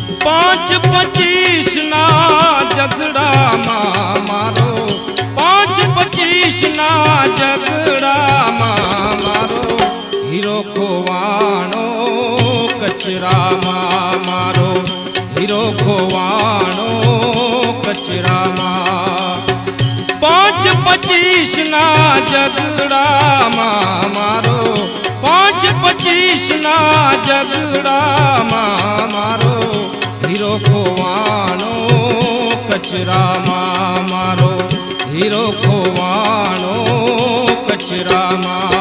5-25 ના ઝઘડામાં મારો 5-25 ના ઝઘડામાં મારો હીરો ખોવાણો કચરામાં મારો હીરો ખોવાણો કચરામાં 5-25 ના ઝઘડામાં મારો 5-25 ના ઝઘડામાં મારો હીરો ખોવાણો કચરામાં મારો હીરો ખોવાણો કચરામાં